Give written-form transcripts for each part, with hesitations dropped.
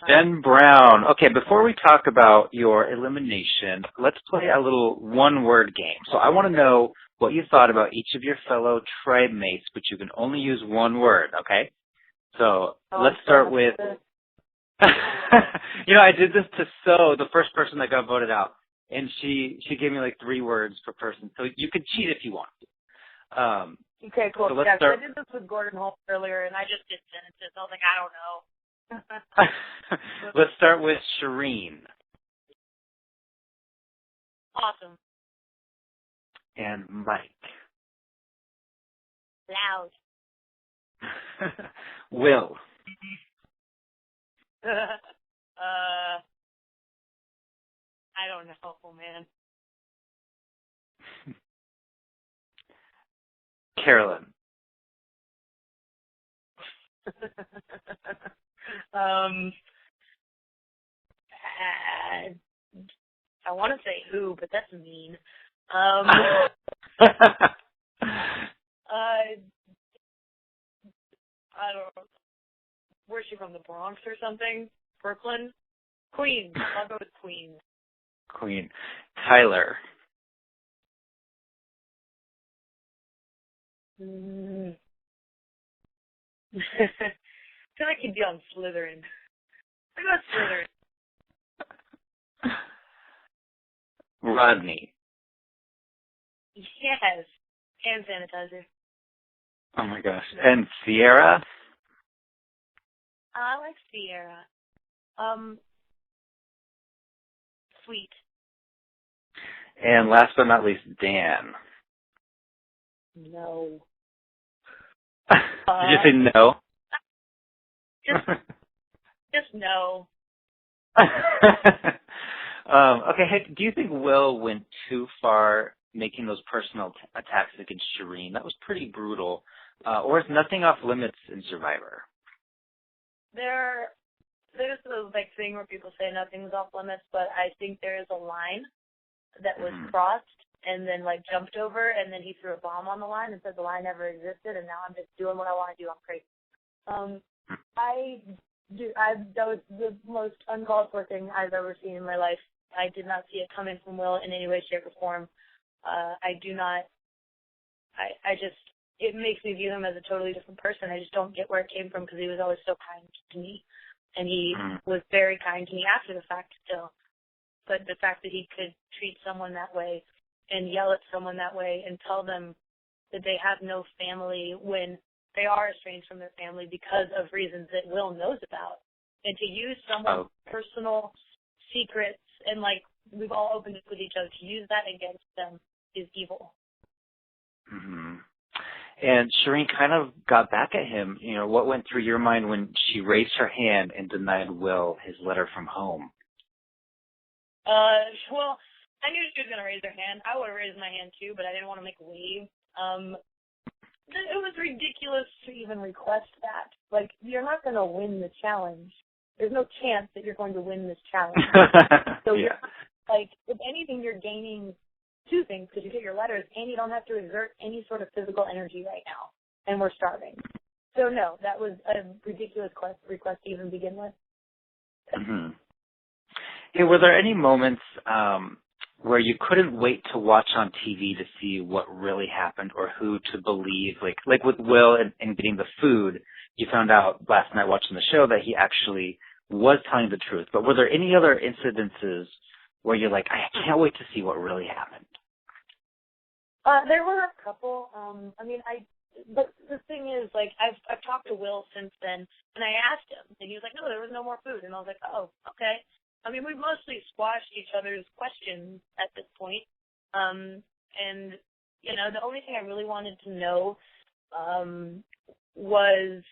Jenn Brown. Okay, before we talk about your elimination, let's play a little one-word game. So I want to know what you thought about each of your fellow tribe mates, but you can only use one word, okay? So let's start with, I did this to So, the first person that got voted out, and she gave me like 3 words per person. So you could cheat if you want. Okay, cool. So Yeah, I did this with Gordon Holt earlier, and I just did sentences. I was like, I don't know. Let's start with Sherine. Awesome. And Mike. Loud. Will. I don't know, man. Carolyn. I want to say who, but that's mean. I don't know. Where's she from, the Bronx or something? Brooklyn? Queens. I'll go with Queens. Queen. Tyler. I feel like he'd be on Slytherin. I go Slytherin. Rodney. Yes. Hand sanitizer. Oh my gosh. And Sierra? I like Sierra. Sweet. And last but not least, Dan. No. Did you say no? Just no. Okay, hey, do you think Will went too far making those personal attacks against Sherine? That was pretty brutal. Or is nothing off limits in Survivor? There's a thing where people say nothing's off limits, but I think there is a line that was crossed and then jumped over, and then he threw a bomb on the line and said the line never existed, and now I'm just doing what I want to do. I'm crazy. That was the most uncalled for thing I've ever seen in my life. I did not see it coming from Will in any way, shape, or form. It makes me view him as a totally different person. I just don't get where it came from because he was always so kind to me. And he was very kind to me after the fact still. But the fact that he could treat someone that way and yell at someone that way and tell them that they have no family when they are estranged from their family because of reasons that Will knows about. And to use someone's personal secrets and we've all opened it with each other, to use that against them is evil. Mm-hmm. And Sherine kind of got back at him. What went through your mind when she raised her hand and denied Will his letter from home? Well, I knew she was going to raise her hand. I would have raised my hand too, but I didn't want to make a wave. It was ridiculous to even request that. You're not going to win the challenge. There's no chance that you're going to win this challenge. So yeah. If anything, you're gaining 2 things because you get your letters and you don't have to exert any sort of physical energy right now. And we're starving. So no, that was a ridiculous request to even begin with. Mm-hmm. Hey, were there any moments where you couldn't wait to watch on TV to see what really happened or who to believe? Like with Will and getting the food, you found out last night watching the show that he actually was telling the truth. But were there any other incidences where you're like, I can't wait to see what really happened? There were a couple. But the thing is, I've talked to Will since then, and I asked him, and he was like, no, there was no more food. And I was like, oh, okay. We've mostly squashed each other's questions at this point. The only thing I really wanted to know was,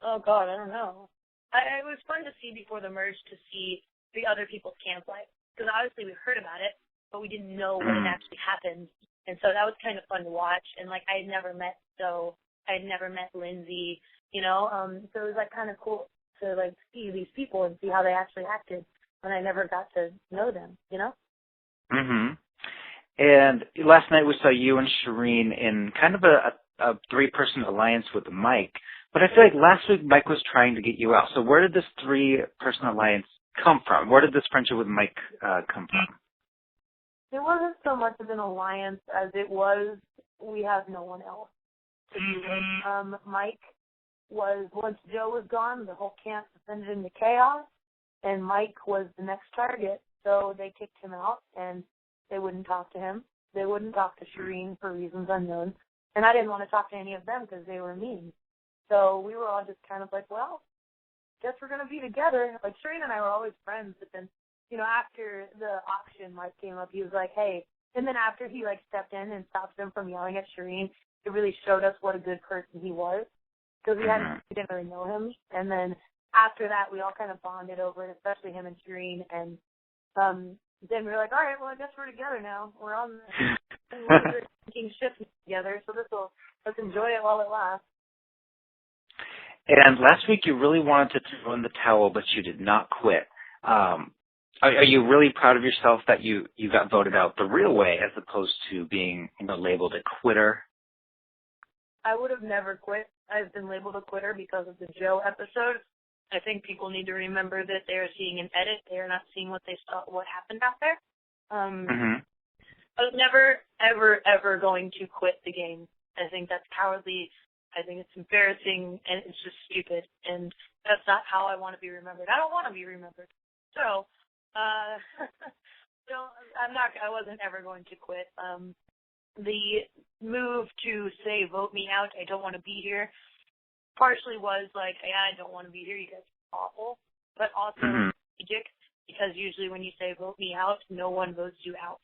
oh, God, I don't know. It was fun to see before the merge to see the other people's camp life. Because obviously we heard about it, but we didn't know what had actually happened. And so that was kind of fun to watch. And, I had never met Lindsay, so it was, kind of cool to, see these people and see how they actually acted when I never got to know them, Mm-hmm. And last night we saw you and Sherine in kind of a 3-person alliance with Mike. But I feel like last week Mike was trying to get you out. So where did this three-person alliance come from? Where did this friendship with Mike come from? It wasn't so much of an alliance as it was we have no one else to do it. Mike was, once Joe was gone, the whole camp descended into chaos, and Mike was the next target. So they kicked him out, and they wouldn't talk to him. They wouldn't talk to Sherine for reasons unknown. And I didn't want to talk to any of them because they were mean. So we were all just kind of like, well, guess we're going to be together. Like, Sherine and I were always friends, but then, you know, after the auction, Mike came up, he was like, hey. And then after he, like, stepped in and stopped them from yelling at Sherine, it really showed us what a good person he was. Because we didn't really know him. And then after that, we all kind of bonded over it, especially him and Sherine. And then we were like, all right, well, I guess we're together now. We're on the sinking ship together, so let's enjoy it while it lasts. And last week you really wanted to throw in the towel, but you did not quit. Are you really proud of yourself that you got voted out the real way as opposed to being, you know, labeled a quitter? I would have never quit. I've been labeled a quitter because of the Joe episode. I think people need to remember that they're seeing an edit. They are not seeing what they saw, what happened out there. I was never, ever, ever going to quit the game. I think that's cowardly. I think it's embarrassing, and it's just stupid. And that's not how I want to be remembered. I don't want to be remembered. So, I wasn't ever going to quit. The move to say, vote me out, I don't want to be here, partially was like, yeah, I don't want to be here, you guys are awful, but also strategic, because usually when you say, vote me out, no one votes you out.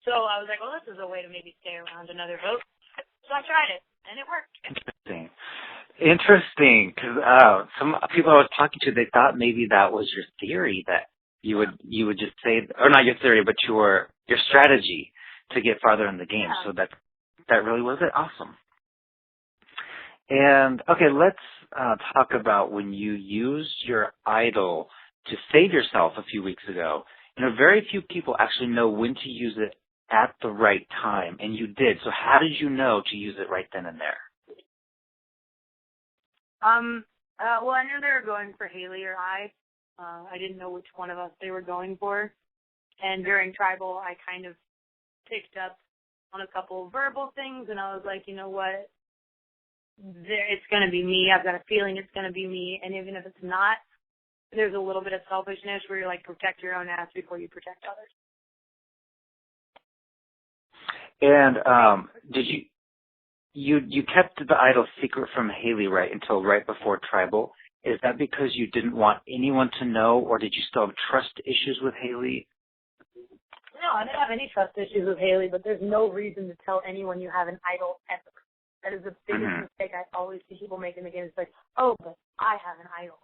So I was like, well, this is a way to maybe stay around another vote. So I tried it, and it worked. Interesting, because some people I was talking to, they thought maybe that was your theory, that you would just say, or not your theory, but your strategy to get farther in the game. Yeah. So that really was it. Awesome. And okay, let's talk about when you used your idol to save yourself a few weeks ago. You know, very few people actually know when to use it at the right time, and you did. So how did you know to use it right then and there? Well, I knew they were going for Haley or I. I didn't know which one of us they were going for. And during Tribal, I kind of picked up on a couple of verbal things, and I was like, you know what? It's going to be me. I've got a feeling it's going to be me. And even if it's not, there's a little bit of selfishness where you're like, protect your own ass before you protect others. And did you kept the idol secret from Haley until right before Tribal? Is that because you didn't want anyone to know, or did you still have trust issues with Haley? No, I didn't have any trust issues with Haley, but there's no reason to tell anyone you have an idol ever. That is the biggest mistake I always see people make in the game. It's like, oh, but I have an idol.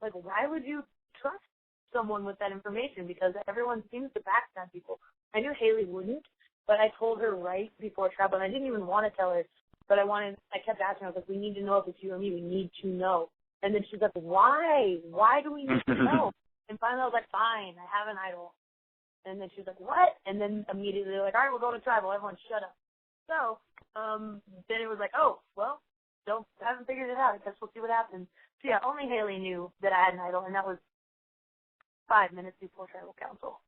Like, why would you trust someone with that information? Because everyone seems to backstab people. I knew Haley wouldn't, but I told her right before Tribal, and I didn't even want to tell her, but I kept asking her, I was like, we need to know if it's you or me. We need to know. And then she's like, why? Why do we need to know? And finally I was like, fine, I have an idol. And then she's like, what? And then immediately they're like, all right, we'll go to Tribal. Everyone shut up. So then it was like, oh, well, haven't figured it out. I guess we'll see what happens. So yeah, only Haley knew that I had an idol, and that was 5 minutes before Tribal Council.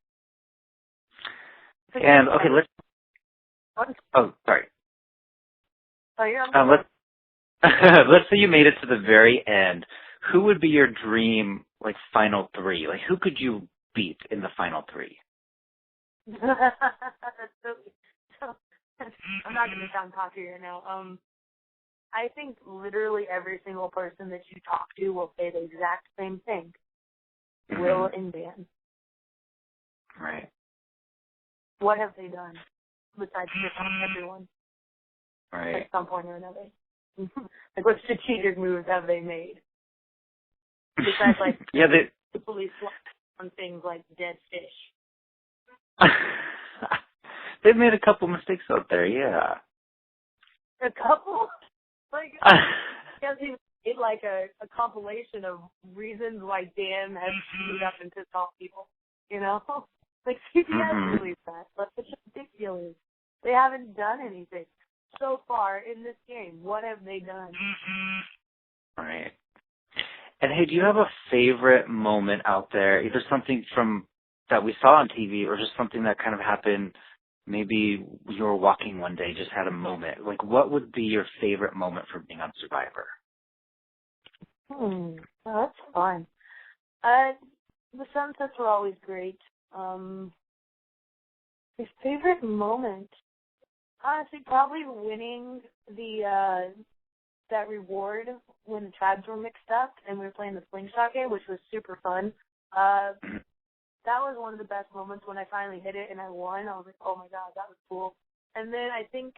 So, and okay, let's. Oh, sorry. Oh, you're let's say you made it to the very end. Who would be your dream, like, final three? Like, who could you beat in the final three? I'm not going to sound cocky right now. I think literally every single person that you talk to will say the exact same thing. Will and Dan. Right. What have they done besides piss off everyone? Right. At some point or another. Like, what strategic moves have they made? Besides, like, the police on things like dead fish. They've made a couple mistakes out there, yeah. A couple? Like, because he made, like, a compilation of reasons why Dan has screwed up and pissed off people, you know? Like, CBS released that. That's such ridiculous. They haven't done anything so far in this game. What have they done? Right. And hey, do you have a favorite moment out there? Either something from that we saw on TV or just something that kind of happened. Maybe you were walking one day, just had a moment. Like, what would be your favorite moment from being on Survivor? Oh, that's fun. The sunsets were always great. My favorite moment, honestly, probably winning the that reward when the tribes were mixed up and we were playing the slingshot game, which was super fun. That was one of the best moments when I finally hit it and I won. I was like, oh my God, that was cool. And then I think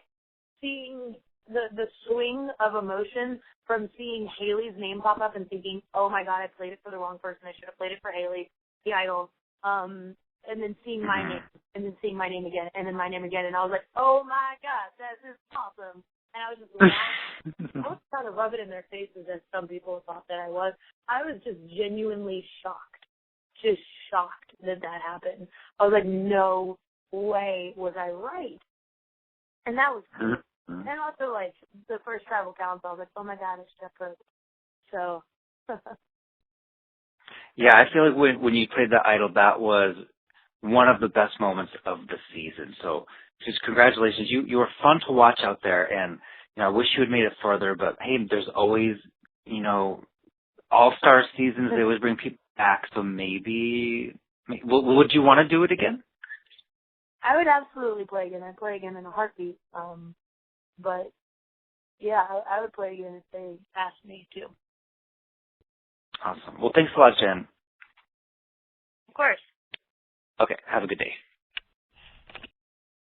seeing the swing of emotion from seeing Haley's name pop up and thinking, oh my God, I played it for the wrong person. I should have played it for Haley, the idol. And then seeing my name, and then seeing my name again, and then my name again. And I was like, oh my God, that is awesome. And I was just I was trying to rub it in their faces as some people thought that I was. I was just genuinely shocked. Just shocked that happened. I was like, no way was I right. And that was cool. And also, like, the first tribal council, I was like, oh my God, it's Jeff Rose. So. Yeah, I feel like when you played the idol, that was one of the best moments of the season. So just congratulations. You were fun to watch out there, and I wish you had made it further, but hey, there's always, all-star seasons, they always bring people back, so maybe would you want to do it again? I would absolutely play again. I'd play again in a heartbeat. But yeah, I would play again if they asked me to. Awesome. Well, thanks a lot, Jen. Of course. Okay, have a good day.